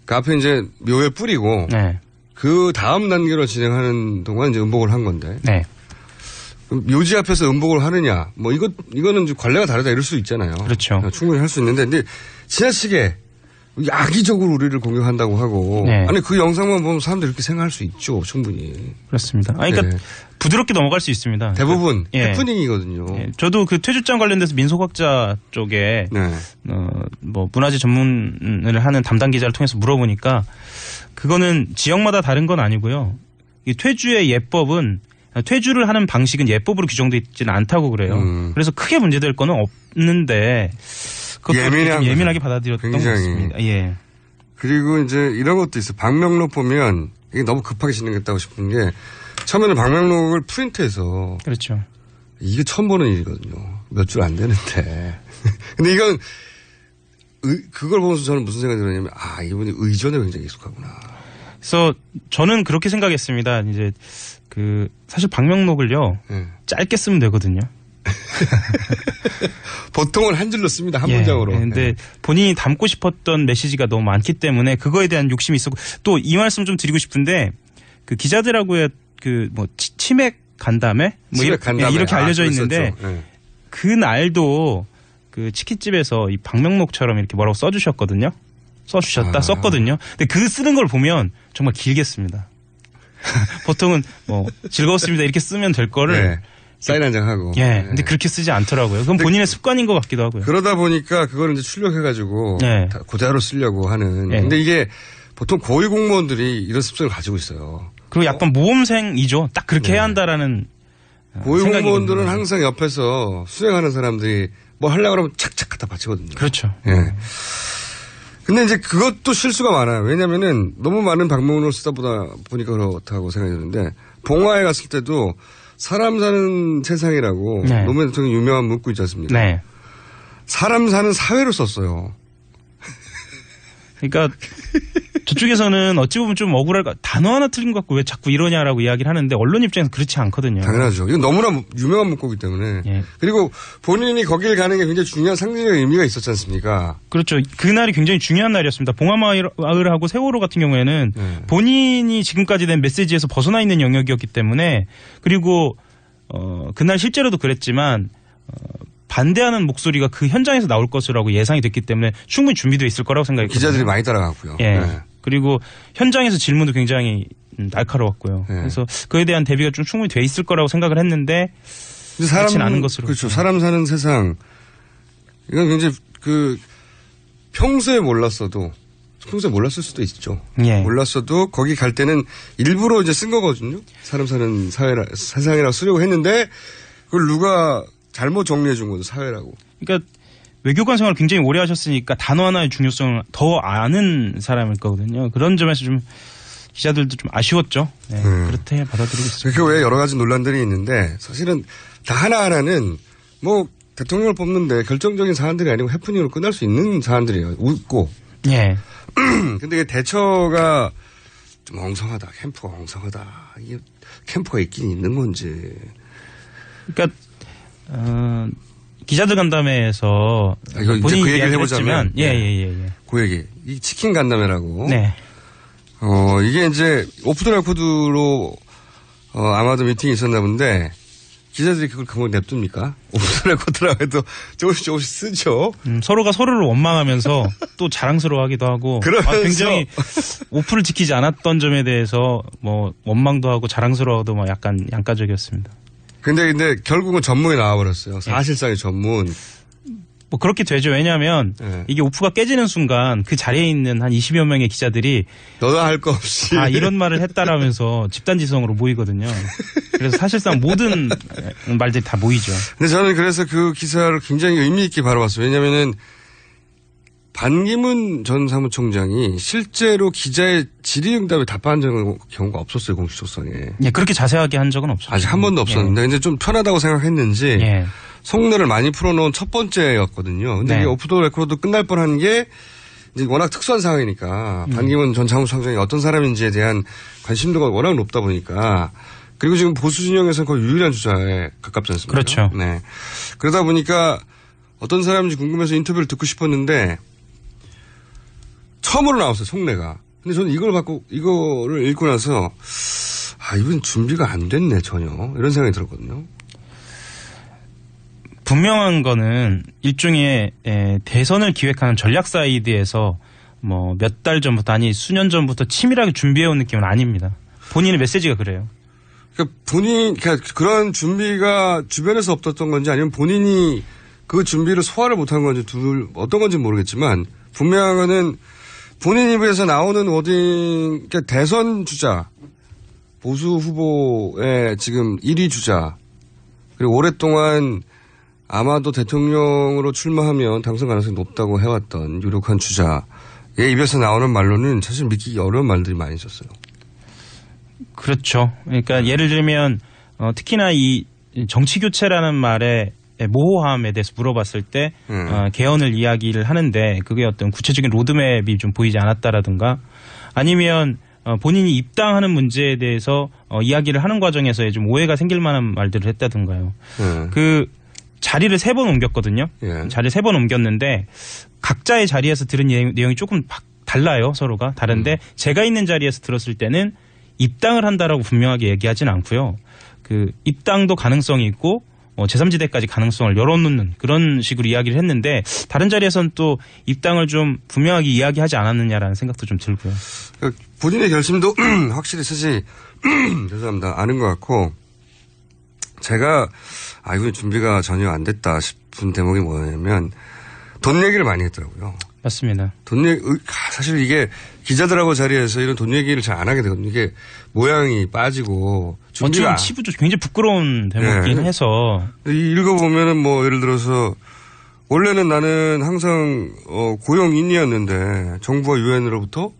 그 앞에 이제 묘에 뿌리고. 네. 그 다음 단계로 진행하는 동안 이제 음복을 한 건데. 네. 묘지 앞에서 음복을 하느냐. 뭐 이거는 이제 관례가 다르다 이럴 수 있잖아요. 그렇죠. 충분히 할 수 있는데. 근데 지나치게 악의적으로 우리를 공격한다고 하고. 네. 아니 그 영상만 보면 사람들이 이렇게 생각할 수 있죠. 충분히. 그렇습니다. 아니, 그러니까 부드럽게 넘어갈 수 있습니다. 대부분 예. 해프닝이거든요. 예. 저도 그 퇴주장 관련돼서 민속학자 쪽에 뭐 문화재 전문을 하는 담당 기자를 통해서 물어보니까 그거는 지역마다 다른 건 아니고요. 이 퇴주의 예법은 퇴주를 하는 방식은 예법으로 규정되어 있지는 않다고 그래요. 그래서 크게 문제될 거는 없는데 그것도 좀 예민하게 받아들였던 것 같습니다. 예. 그리고 이제 이런 것도 있어요. 방명록 보면 이게 너무 급하게 진행했다고 싶은 게 처음에는 방명록을 프린트해서 그렇죠. 이게 처음 보는 일이거든요. 몇 줄 안 되는데. 근데 이건 그걸 보면서 저는 무슨 생각이 들었냐면 이분이 의전에 굉장히 익숙하구나. 그래서 저는 그렇게 생각했습니다. 이제 사실 방명록을요 짧게 쓰면 되거든요. 보통은 한 줄로 씁니다. 한 문장으로. 근데 본인이 담고 싶었던 메시지가 너무 많기 때문에 그거에 대한 욕심이 있었고 또 이 말씀 좀 드리고 싶은데 그 기자들하고의 치맥 간담회 뭐 이렇게 알려져 있는데 그 날도 그 치킨집에서 이 방명록처럼 이렇게 뭐라고 써주셨거든요. 썼거든요. 근데 그 쓰는 걸 보면 정말 길게 씁니다. 보통은 뭐 즐거웠습니다 이렇게 쓰면 될 거를 사인 한 장 하고. 예. 근데 그렇게 쓰지 않더라고요. 그건 본인의 습관인 것 같기도 하고요. 그러다 보니까 그걸 이제 출력해가지고 그대로 쓰려고 하는. 근데 이게 보통 고위 공무원들이 이런 습성을 가지고 있어요. 그리고 약간 모험생이죠. 딱 그렇게 해야 한다라는. 고위 공무원들은 항상 옆에서 수행하는 사람들이 뭐 하려고 그러면 착착 갖다 바치거든요. 그렇죠. 예. 근데 이제 그것도 실수가 많아요. 왜냐면은 너무 많은 방문을 쓰다 보니까 그렇다고 생각이 드는데 봉화에 갔을 때도 사람 사는 세상이라고 노무현 대통령이 유명한 문구 있지 않습니까? 네. 사람 사는 사회로 썼어요. 그러니까 저쪽에서는 어찌 보면 좀 억울할까 단어 하나 틀린 것 같고 왜 자꾸 이러냐라고 이야기를 하는데 언론 입장에서 그렇지 않거든요. 당연하죠. 이건 너무나 유명한 문구이기 때문에. 그리고 본인이 거길 가는 게 굉장히 중요한 상징적 의미가 있었지 않습니까? 그렇죠. 그날이 굉장히 중요한 날이었습니다. 봉화마을하고 세월호 같은 경우에는 본인이 지금까지 낸 메시지에서 벗어나 있는 영역이었기 때문에 그리고 그날 실제로도 그랬지만 반대하는 목소리가 그 현장에서 나올 것이라고 예상이 됐기 때문에 충분히 준비되어 있을 거라고 생각했거든요. 기자들이 많이 따라갔고요. 예. 그리고 현장에서 질문도 굉장히 날카로웠고요. 그래서 그에 대한 대비가 좀 충분히 돼 있을 거라고 생각을 했는데 그렇진 않은 것으로. 그렇죠. 사람 사는 세상. 이건 굉장히 평소에 몰랐을 수도 있죠. 몰랐어도 거기 갈 때는 일부러 이제 쓴 거거든요. 사람 사는 세상이라고 쓰려고 했는데 그걸 누가 잘못 정리해 준 거죠. 사회라고. 그러니까 외교관 생활을 굉장히 오래 하셨으니까 단어 하나의 중요성을 더 아는 사람일 거거든요. 그런 점에서 좀 기자들도 좀 아쉬웠죠. 그렇게 받아들이고 있습니다. 그 외에 여러 가지 논란들이 있는데 사실은 다 하나하나는 뭐 대통령을 뽑는데 결정적인 사안들이 아니고 해프닝으로 끝날 수 있는 사안들이에요. 웃고. 예. 근데 대처가 좀 엉성하다. 캠프가 엉성하다. 이게 캠프가 있긴 있는 건지. 그러니까 기자들 간담회에서 본인이 그 얘기를 해보자면 그 얘기. 이 치킨 간담회라고. 네. 이게 이제 오프 더 레코드로 아마도 미팅이 있었나 본데 기자들이 그걸 그걸 냅둡니까? 오프 레코드라고 해도 조금씩 쓰죠. 서로가 서로를 원망하면서 또 자랑스러워하기도 하고 굉장히 오프를 지키지 않았던 점에 대해서 뭐 원망도 하고 자랑스러워도 막 약간 양가적이었습니다. 근데 결국은 전문이 나와버렸어요. 사실상의 전문. 뭐 그렇게 되죠. 왜냐하면 이게 오프가 깨지는 순간 그 자리에 있는 한 20여 명의 기자들이 너도 할 거 없이 다 이런 말을 했다라면서 집단지성으로 모이거든요. 그래서 사실상 모든 말들이 다 모이죠. 근데 저는 그래서 그 기사를 굉장히 의미 있게 바라봤어요. 왜냐면은 반기문 전 사무총장이 실제로 기자의 질의응답에 답한 경우가 없었어요. 공식적성에. 예, 그렇게 자세하게 한 적은 없었어요. 아직 한 번도 없었는데 이제 좀 편하다고 생각했는지 속내를 많이 풀어놓은 첫 번째였거든요. 근데 이게 오프 더 레코드 끝날 뻔한 게 이제 워낙 특수한 상황이니까 반기문 전 사무총장이 어떤 사람인지에 대한 관심도가 워낙 높다 보니까 그리고 지금 보수 진영에서는 거의 유일한 주자에 가깝지 않습니까? 그렇죠. 네. 그러다 보니까 어떤 사람인지 궁금해서 인터뷰를 듣고 싶었는데 처음으로 나왔어요, 속내가. 근데 저는 이거를 읽고 나서, 이분 준비가 안 됐네, 전혀. 이런 생각이 들었거든요. 분명한 거는 일종의 대선을 기획하는 전략 사이드에서 뭐 몇 달 전부터 아니 수년 전부터 치밀하게 준비해온 느낌은 아닙니다. 본인의 메시지가 그래요. 그러니까 그런 준비가 주변에서 없었던 건지 아니면 본인이 그 준비를 소화를 못한 건지 어떤 건지 모르겠지만 분명한 거는 본인 입에서 나오는 워딩, 그러니까 대선 주자, 보수 후보의 지금 1위 주자, 그리고 오랫동안 아마도 대통령으로 출마하면 당선 가능성이 높다고 해왔던 유력한 주자의 입에서 나오는 말로는 사실 믿기 어려운 말들이 많이 있었어요. 그렇죠. 그러니까 예를 들면 특히나 이 정치 교체라는 말에 모호함에 대해서 물어봤을 때 개헌을 이야기를 하는데 그게 어떤 구체적인 로드맵이 좀 보이지 않았다라든가 아니면 본인이 입당하는 문제에 대해서 이야기를 하는 과정에서 좀 오해가 생길 만한 말들을 했다든가요. 그 자리를 3번 옮겼거든요. 자리를 3번 옮겼는데 각자의 자리에서 들은 내용이 조금 달라요. 서로가 다른데 제가 있는 자리에서 들었을 때는 입당을 한다라고 분명하게 얘기하진 않고요. 그 입당도 가능성이 있고 제3지대까지 가능성을 열어놓는 그런 식으로 이야기를 했는데 다른 자리에서는 또 입당을 좀 분명하게 이야기하지 않았느냐라는 생각도 좀 들고요. 본인의 결심도 확실히 사실 죄송합니다. 아는 것 같고 제가 이건 준비가 전혀 안 됐다 싶은 대목이 뭐냐면 돈 얘기를 많이 했더라고요. 맞습니다. 돈 얘기 사실 이게 기자들하고 자리에서 이런 돈 얘기를 잘 안 하게 되거든요. 이게 모양이 빠지고 준비가 치부도 굉장히 부끄러운 대목이긴 해서 읽어보면은 뭐 예를 들어서 원래는 나는 항상 고용인이었는데 정부와 유엔으로부터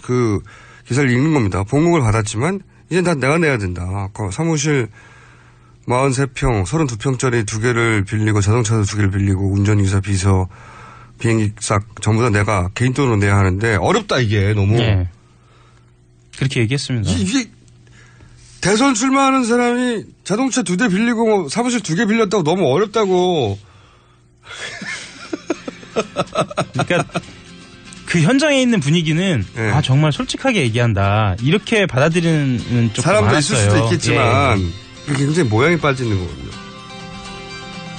그 기사를 읽는 겁니다. 봉급을 받았지만 이제 다 내가 내야 된다. 사무실 43평, 32평짜리 2개를 빌리고 자동차도 2개를 빌리고 운전기사, 비서, 비행기 싹 전부 다 내가 개인 돈으로 내야 하는데 어렵다 이게 너무. 네. 그렇게 얘기했습니다. 이게 대선 출마하는 사람이 자동차 2대 빌리고 뭐 사무실 2개 빌렸다고 너무 어렵다고. 그러니까 그 현장에 있는 분위기는 정말 솔직하게 얘기한다. 이렇게 받아들이는 쪽도 사람도 많았어요. 있을 수도 있겠지만 굉장히 모양이 빠지는 거거든요.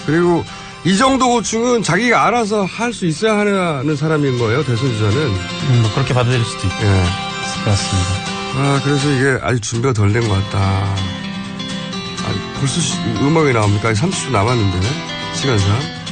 그리고 이 정도 고충은 자기가 알아서 할 수 있어야 하는 사람인 거예요. 대선 주자는. 뭐 그렇게 받아들일 수도 있을 것 같습니다. 그래서 이게 아직 준비가 덜 된 것 같다. 벌써 음악이 나옵니까? 30초 남았는데 시간상.